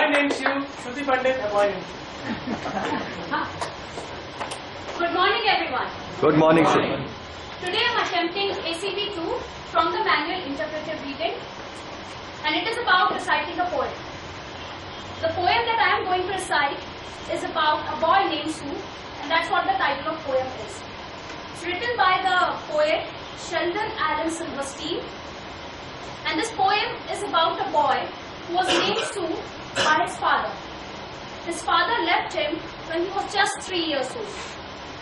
boy named Shruti Pandit, a boy named Good morning, everyone. Good morning, Shruti. Today I am attempting ACB2 from the manual Interpretive Reading, and it is about reciting a poem. The poem that I am going to recite is about a boy named Sue, and that's what the title of poem is. It's written by the poet Sheldon Allan Silverstein, and this poem is about a boy who was named Sue by his father. His father left him when he was just 3 years old,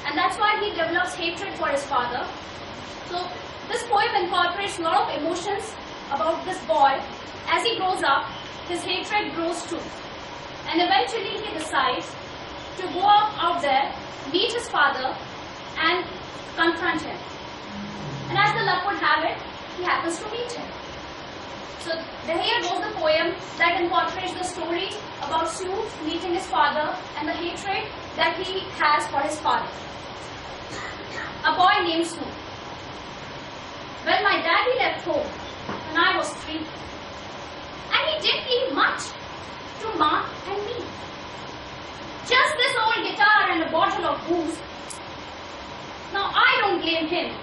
and that's why he develops hatred for his father. So this poem incorporates a lot of emotions about this boy. As he grows up, his hatred grows too, and eventually he decides to go out there, meet his father, and confront him. And as the luck would have it, he happens to meet him. So here goes the poem that incorporates the story about Sue meeting his father and the hatred that he has for his father. A boy named Sue. Well, my daddy left home when I was 3, and he didn't leave much to Ma and me. Just this old guitar and a bottle of booze. Now I don't blame him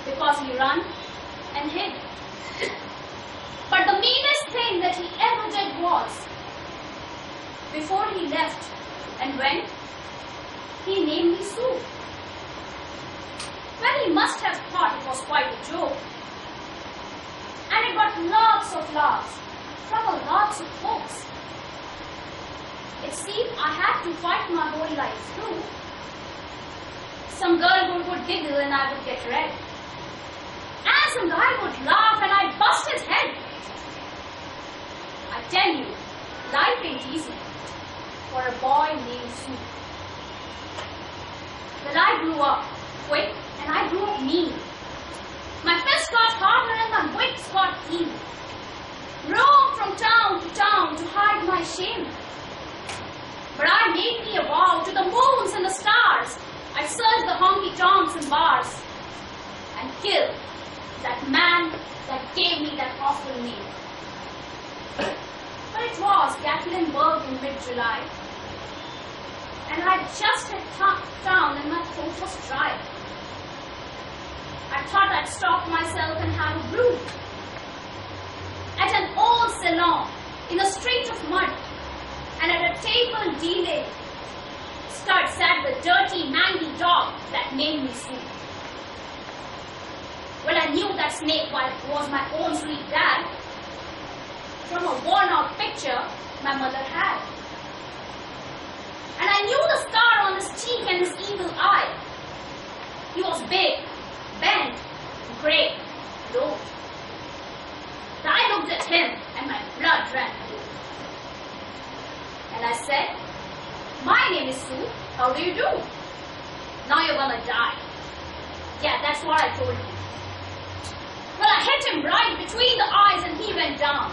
because he ran and hid. But the meanest thing that he ever did was, before he left and went, he named me Sue. Well, he must have thought it was quite a joke. And it got lots of laughs from lots of folks. It seemed I had to fight my whole life through. Some girl would giggle and I would get red. And some guy would laugh and I'd bust his head. I tell you, life ain't easy for a boy named Sue. But I grew up quick and I grew up mean. My fists got harder and my wits got keen. Roamed from town to town to hide my shame. But I made me a vow to the moons and the stars. I searched the honky-tonks and bars and killed that man that gave me that awful name. But it was Gatlinburg in mid-July, and I just hit town and my throat was dry. I thought I'd stop myself and have a brew at an old salon in a street of mud, and at a table delay sat the dirty, mangy dog that made me Sue. Well, I knew that snake was my own sweet dad from a worn-out picture my mother had. And I knew the scar on his cheek and his evil eye. He was big, bent, grey, low. I looked at him and my blood ran cold. And I said, "My name is Sue, how do you do? Now you're gonna die." Yeah, that's what I told him. Well, I hit him right between the eyes and he went down.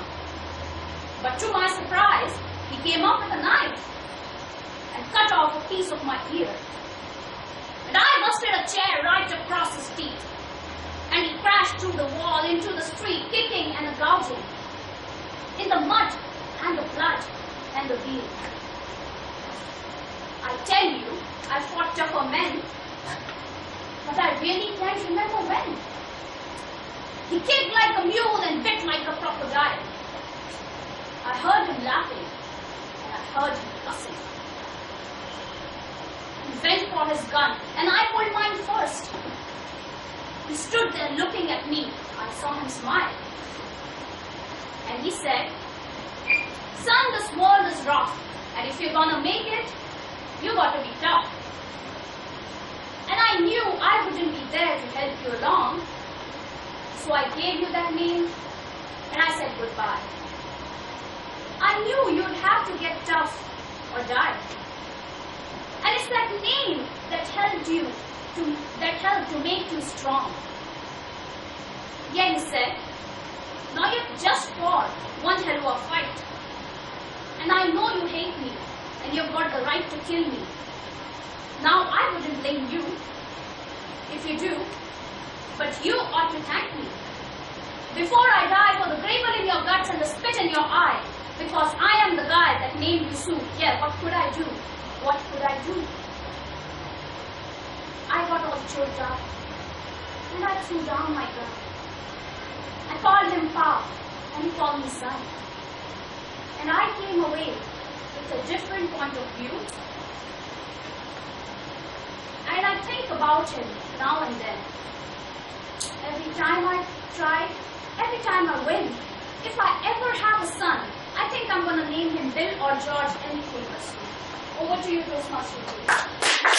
But to my surprise, he came up with a knife and cut off a piece of my ear. And I busted a chair right across his teeth. And he crashed through the wall into the street, kicking and gouging in the mud and the blood and the wheel. I tell you, I fought tougher men, but I really can't remember when. He kicked like a mule and bit like a crocodile. I heard him laughing, and I heard him cussing. He went for his gun, and I pulled mine first. He stood there looking at me. I saw him smile. And he said, "Son, this world is rough, and if you're gonna make it, you gotta be tough." And I knew I wouldn't be there to help you along, so I gave you that name, and I said goodbye. I knew you'd have to get tough or die. And it's that name that helped to make you strong. Yeah, he said, "Now you've just fought one hell of a fight. And I know you hate me, and you've got the right to kill me. Now I wouldn't blame you if you do, but you ought to thank me. Before I die for the gravel in your guts and the spit in your eye, because I am the guy have named you Sue. Yeah, what could I do? What could I do? I got all choked up, and I threw down my gun. I called him Pa, and he called me son. And I came away with a different point of view. And I think about him now and then. Every time I try, every time I win, if I ever have a son, I think I'm going to name him Bill or George, anything but Sue. Over to you, Toastmasters.